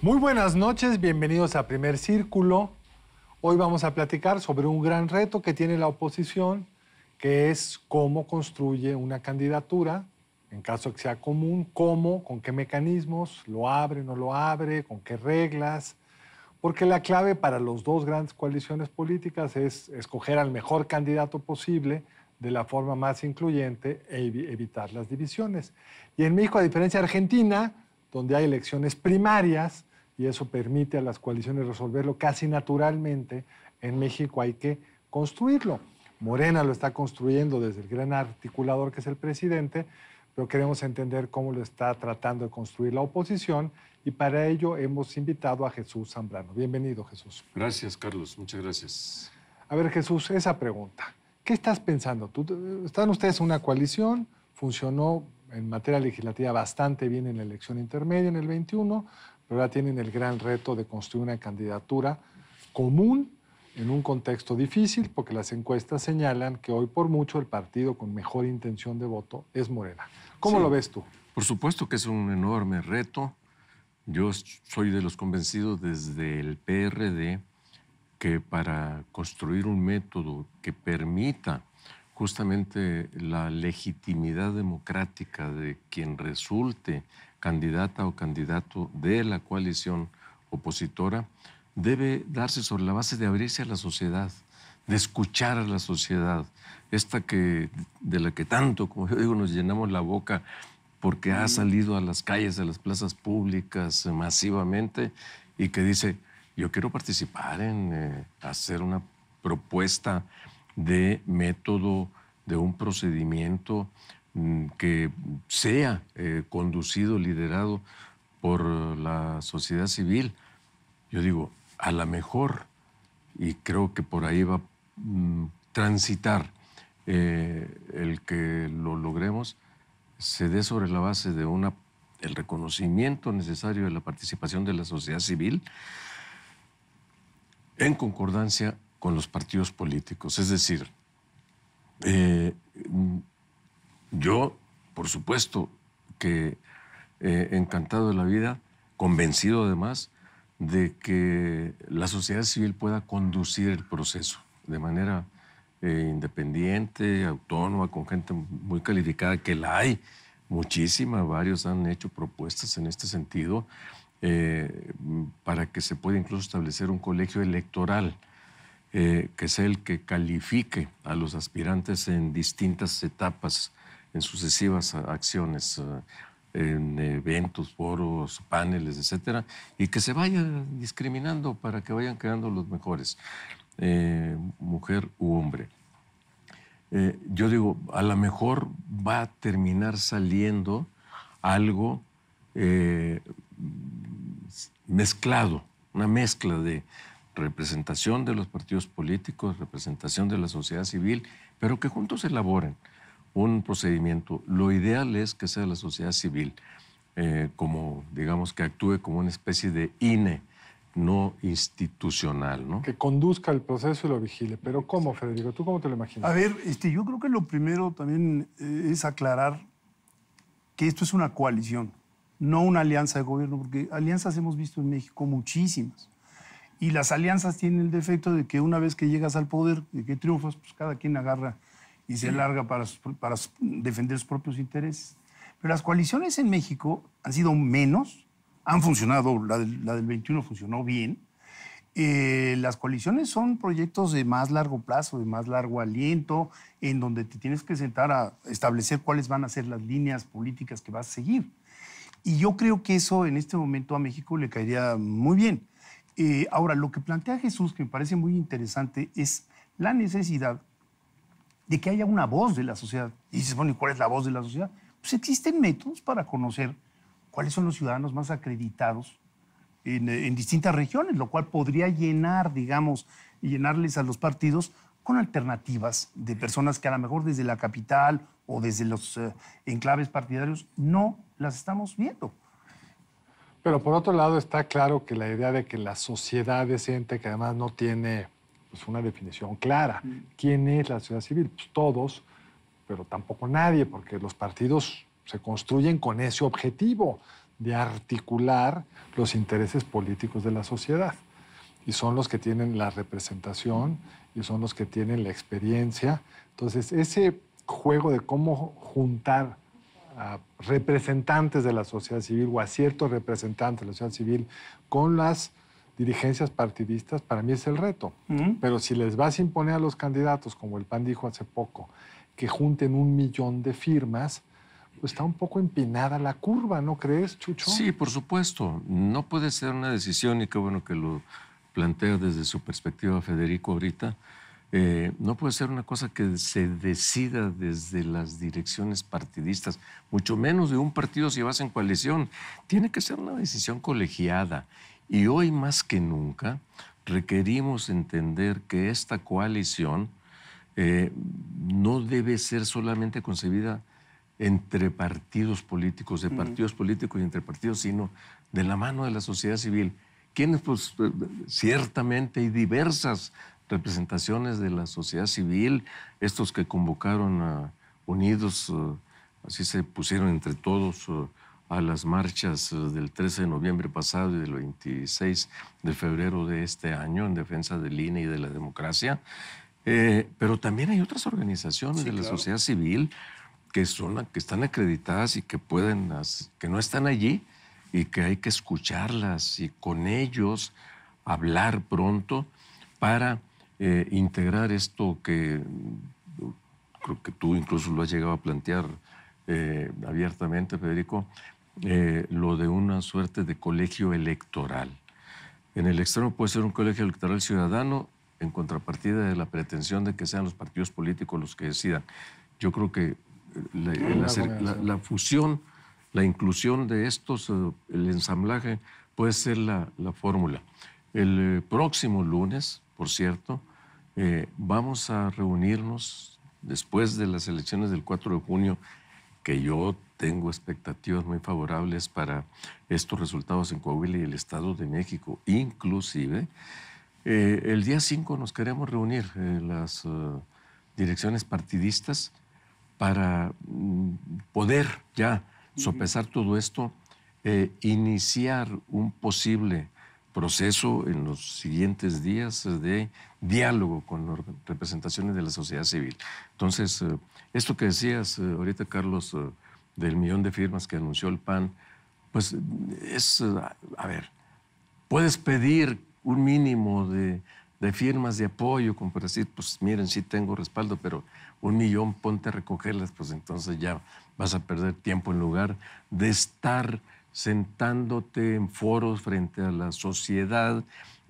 Muy buenas noches, bienvenidos a Primer Círculo. Hoy vamos a platicar sobre un gran reto que tiene la oposición, que es cómo construye una candidatura, en caso que sea común, cómo, con qué mecanismos, lo abre, no lo abre, con qué reglas. Porque la clave para las dos grandes coaliciones políticas es escoger al mejor candidato posible de la forma más incluyente e evitar las divisiones. Y en México, a diferencia de Argentina, donde hay elecciones primarias, y eso permite a las coaliciones resolverlo casi naturalmente, en México hay que construirlo. Morena lo está construyendo desde el gran articulador que es el presidente, pero queremos entender cómo lo está tratando de construir la oposición, y para ello hemos invitado a Jesús Zambrano. Bienvenido, Jesús. Gracias, Carlos. Muchas gracias. A ver, Jesús, esa pregunta. ¿Qué estás pensando? Están ustedes en una coalición, funcionó en materia legislativa bastante bien en la elección intermedia en el 21, pero ahora tienen el gran reto de construir una candidatura común en un contexto difícil, porque las encuestas señalan que hoy por mucho el partido con mejor intención de voto es Morena. ¿Cómo lo ves tú? Por supuesto que es un enorme reto. Yo soy de los convencidos desde el PRD que para construir un método que permita justamente la legitimidad democrática de quien resulte candidata o candidato de la coalición opositora, debe darse sobre la base de abrirse a la sociedad, de escuchar a la sociedad, de la que tanto, como yo digo, nos llenamos la boca porque ha salido a las calles, a las plazas públicas masivamente y que dice, yo quiero participar en hacer una propuesta de método, de un procedimiento que sea conducido, liderado por la sociedad civil. Yo digo, a lo mejor, y creo que por ahí va a transitar el que lo logremos, se dé sobre la base de el reconocimiento necesario de la participación de la sociedad civil en concordancia con los partidos políticos. Es decir, yo, por supuesto, que encantado de la vida, convencido además de que la sociedad civil pueda conducir el proceso de manera independiente, autónoma, con gente muy calificada, que la hay muchísima. Varios han hecho propuestas en este sentido para que se pueda incluso establecer un colegio electoral que sea el que califique a los aspirantes en distintas etapas, en sucesivas acciones, en eventos, foros, paneles, etcétera, y que se vaya discriminando para que vayan quedando los mejores, mujer u hombre. Yo digo, a lo mejor va a terminar saliendo algo mezclado, una mezcla de representación de los partidos políticos, representación de la sociedad civil, pero que juntos elaboren un procedimiento. Lo ideal es que sea la sociedad civil, como, digamos, que actúe como una especie de INE, no institucional, ¿no? Que conduzca el proceso y lo vigile. Pero ¿cómo, Federico? ¿Tú cómo te lo imaginas? A ver, yo creo que lo primero también es aclarar que esto es una coalición, no una alianza de gobierno, porque alianzas hemos visto en México muchísimas. Y las alianzas tienen el defecto de que una vez que llegas al poder, de que triunfas, pues cada quien agarra y se larga para defender sus propios intereses. Pero las coaliciones en México han sido menos, han funcionado, la del 21 funcionó bien. Las coaliciones son proyectos de más largo plazo, de más largo aliento, en donde te tienes que sentar a establecer cuáles van a ser las líneas políticas que vas a seguir. Y yo creo que eso en este momento a México le caería muy bien. Ahora, lo que plantea Jesús, que me parece muy interesante, es la necesidad de que haya una voz de la sociedad. Y dices, bueno, ¿y cuál es la voz de la sociedad? Pues existen métodos para conocer cuáles son los ciudadanos más acreditados en distintas regiones, lo cual podría llenar, digamos, y llenarles a los partidos con alternativas de personas que a lo mejor desde la capital o desde los enclaves partidarios no las estamos viendo. Pero por otro lado está claro que la idea de que la sociedad es ente que además no tiene pues, una definición clara. ¿Quién es la sociedad civil? Pues todos, pero tampoco nadie, porque los partidos se construyen con ese objetivo de articular los intereses políticos de la sociedad. Y son los que tienen la representación y son los que tienen la experiencia. Entonces, ese juego de cómo juntar a representantes de la sociedad civil o a ciertos representantes de la sociedad civil con las dirigencias partidistas, para mí es el reto. Pero si les vas a imponer a los candidatos, como el PAN dijo hace poco, que junten 1 millón de firmas, pues está un poco empinada la curva, ¿no crees, Chucho? Sí, por supuesto. No puede ser una decisión, y qué bueno que lo plantea desde su perspectiva Federico ahorita, no puede ser una cosa que se decida desde las direcciones partidistas, mucho menos de un partido si vas en coalición. Tiene que ser una decisión colegiada. Y hoy más que nunca requerimos entender que esta coalición no debe ser solamente concebida entre partidos políticos, de partidos políticos y entre partidos, sino de la mano de la sociedad civil. Quienes, pues, ciertamente hay diversas representaciones de la sociedad civil, estos que convocaron a Unidos, así se pusieron entre todos a las marchas del 13 de noviembre pasado y del 26 de febrero de este año en defensa del INE y de la democracia. Pero también hay otras organizaciones de la sociedad civil que están acreditadas y que que no están allí y que hay que escucharlas y con ellos hablar pronto para integrar esto que creo que tú incluso lo has llegado a plantear abiertamente, Federico, lo de una suerte de colegio electoral. En el extremo puede ser un colegio electoral ciudadano en contrapartida de la pretensión de que sean los partidos políticos los que decidan. Yo creo que la fusión, la inclusión de estos, el ensamblaje puede ser la fórmula. El próximo lunes, por cierto, vamos a reunirnos después de las elecciones del 4 de junio, que yo tengo expectativas muy favorables para estos resultados en Coahuila y el Estado de México. Inclusive, el día 5 nos queremos reunir las direcciones partidistas para poder ya sopesar todo esto, iniciar un posible proceso en los siguientes días de diálogo con las representaciones de la sociedad civil. Entonces, esto que decías ahorita, Carlos, del 1 millón de firmas que anunció el PAN, pues es, a ver, puedes pedir un mínimo de firmas de apoyo, como para decir, pues miren, sí tengo respaldo, pero 1 millón, ponte a recogerlas, pues entonces ya vas a perder tiempo en lugar de estar sentándote en foros frente a la sociedad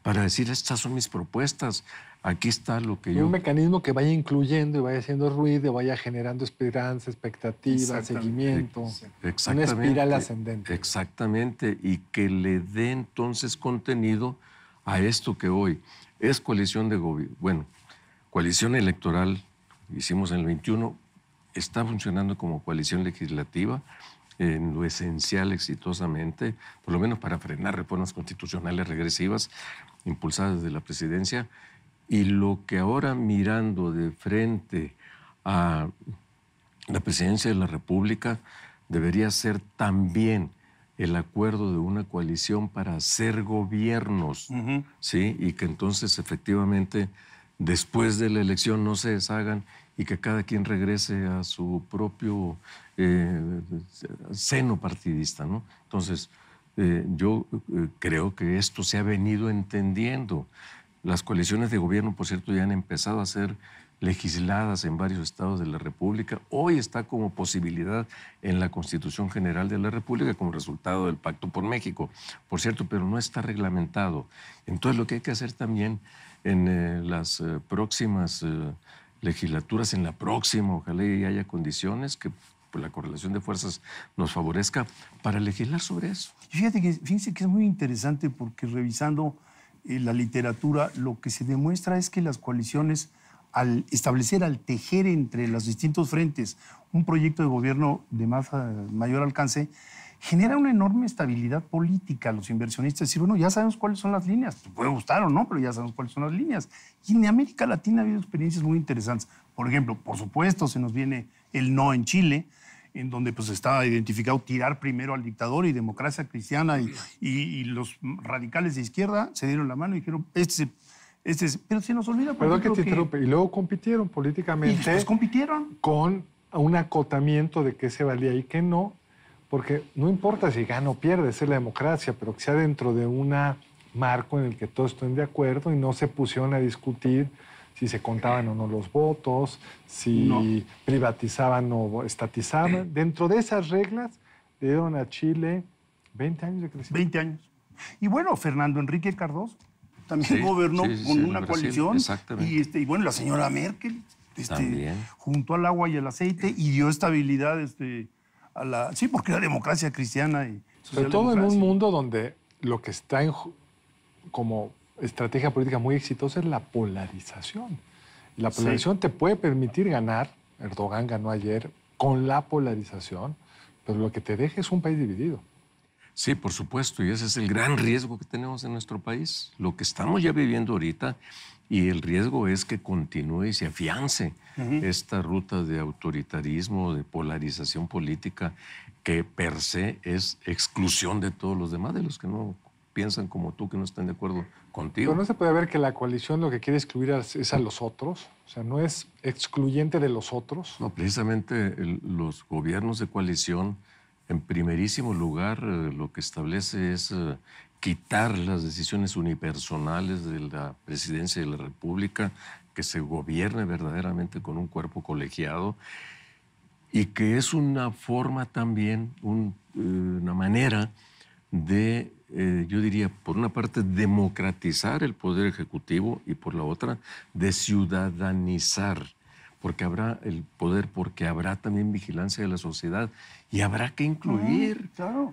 para decir, estas son mis propuestas, aquí está lo que yo... Un mecanismo que vaya incluyendo y vaya haciendo ruido, vaya generando esperanza, expectativa, seguimiento. Una espiral ascendente. Exactamente, y que le dé entonces contenido a esto que hoy es coalición de gobierno. Bueno, coalición electoral, hicimos en el 21, está funcionando como coalición legislativa, en lo esencial exitosamente, por lo menos para frenar reformas constitucionales regresivas impulsadas desde la presidencia. Y lo que ahora, mirando de frente a la presidencia de la República, debería ser también el acuerdo de una coalición para hacer gobiernos, ¿sí? Y que entonces efectivamente después de la elección no se deshagan y que cada quien regrese a su propio seno partidista, ¿no? Entonces, yo creo que esto se ha venido entendiendo. Las coaliciones de gobierno, por cierto, ya han empezado a ser legisladas en varios estados de la República. Hoy está como posibilidad en la Constitución General de la República como resultado del Pacto por México, por cierto, pero no está reglamentado. Entonces, lo que hay que hacer también en las próximas legislaturas, en la próxima, ojalá y haya condiciones que pues, la correlación de fuerzas nos favorezca para legislar sobre eso. Fíjense que es muy interesante porque revisando la literatura, lo que se demuestra es que las coaliciones, al establecer, al tejer entre los distintos frentes un proyecto de gobierno de mayor alcance, genera una enorme estabilidad política a los inversionistas. Decir, bueno, ya sabemos cuáles son las líneas. Te puede gustar o no, pero ya sabemos cuáles son las líneas. Y en América Latina ha habido experiencias muy interesantes. Por ejemplo, por supuesto, se nos viene el no en Chile. en donde pues estaba identificado tirar primero al dictador y Democracia Cristiana y los radicales de izquierda se dieron la mano y dijeron, pero se nos olvida. Perdón que te interrumpe. Y luego compitieron políticamente. Y después compitieron. Con un acotamiento de qué se valía y qué no, porque no importa si gana o pierde, es la democracia, pero que sea dentro de un marco en el que todos estén de acuerdo y no se pusieron a discutir si se contaban o no los votos, si privatizaban o estatizaban. Dentro de esas reglas le dieron a Chile 20 años de crecimiento. 20 años. Y bueno, Fernando Enrique Cardoso también gobernó con una coalición. Exactamente. Y bueno, la señora Merkel también. juntó al agua y el aceite y dio estabilidad a la... Sí, porque era democracia cristiana y sobre todo en un mundo donde lo que está como estrategia política muy exitosa es la polarización. Y la polarización te puede permitir ganar. Erdogan ganó ayer con la polarización, pero lo que te deja es un país dividido. Sí, por supuesto, y ese es el gran riesgo que tenemos en nuestro país, lo que estamos ya viviendo ahorita, y el riesgo es que continúe y se afiance esta ruta de autoritarismo, de polarización política, que per se es exclusión de todos los demás, de los que no piensan como tú, que no están de acuerdo contigo. Pero no se puede ver que la coalición lo que quiere excluir es a los otros, o sea, no es excluyente de los otros. No, precisamente los gobiernos de coalición, en primerísimo lugar, lo que establece es quitar las decisiones unipersonales de la presidencia de la República, que se gobierne verdaderamente con un cuerpo colegiado y que es una forma también, una manera de, yo diría, por una parte, democratizar el poder ejecutivo y por la otra, de ciudadanizar, porque habrá el poder, porque habrá también vigilancia de la sociedad y habrá que incluir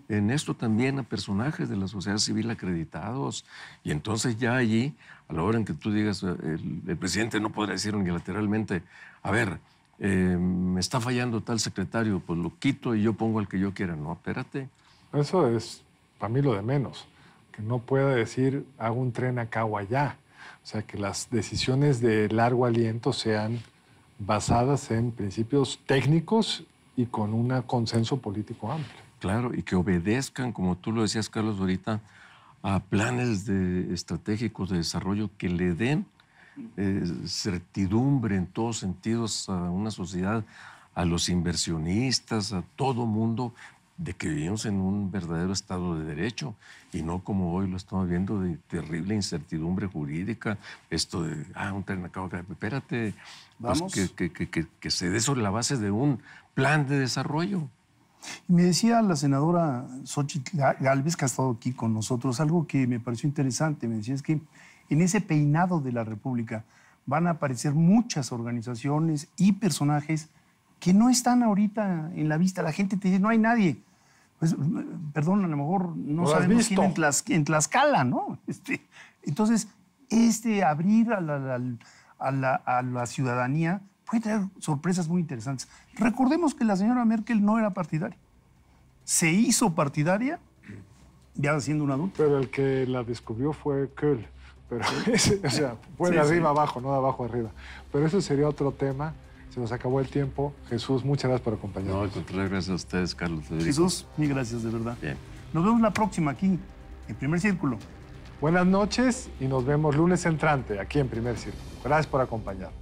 en esto también a personajes de la sociedad civil acreditados. Y entonces ya allí, a la hora en que tú digas, el presidente no podrá decir unilateralmente, a ver, me está fallando tal secretario, pues lo quito y yo pongo al que yo quiera. No, espérate. Eso es para mí lo de menos, que no pueda decir hago un tren acá o allá. O sea, que las decisiones de largo aliento sean basadas en principios técnicos y con un consenso político amplio. Claro, y que obedezcan, como tú lo decías, Carlos, ahorita, a planes estratégicos de desarrollo que le den certidumbre en todos sentidos a una sociedad, a los inversionistas, a todo mundo, de que vivimos en un verdadero Estado de Derecho y no como hoy lo estamos viendo de terrible incertidumbre jurídica, esto de, un tren acá, espérate, vamos. Pues que se dé sobre la base de un plan de desarrollo. Y me decía la senadora Xóchitl Gálvez, que ha estado aquí con nosotros, algo que me pareció interesante. Me decía, es que en ese peinado de la República van a aparecer muchas organizaciones y personajes que no están ahorita en la vista. La gente te dice, no hay nadie. Pues, perdón, a lo mejor no sabemos quién en Tlaxcala, ¿no? Entonces, abrir a la ciudadanía puede traer sorpresas muy interesantes. Recordemos que la señora Merkel no era partidaria. Se hizo partidaria ya siendo una adulta. Pero el que la descubrió fue Kohl. Pero o sea, fue de arriba abajo, no de abajo arriba. Pero eso sería otro tema. Se nos acabó el tiempo. Jesús, muchas gracias por acompañarnos. No, al contrario, gracias a ustedes, Carlos Federico. Jesús, mil gracias, de verdad. Bien. Nos vemos la próxima aquí, en Primer Círculo. Buenas noches y nos vemos lunes entrante aquí en Primer Círculo. Gracias por acompañarnos.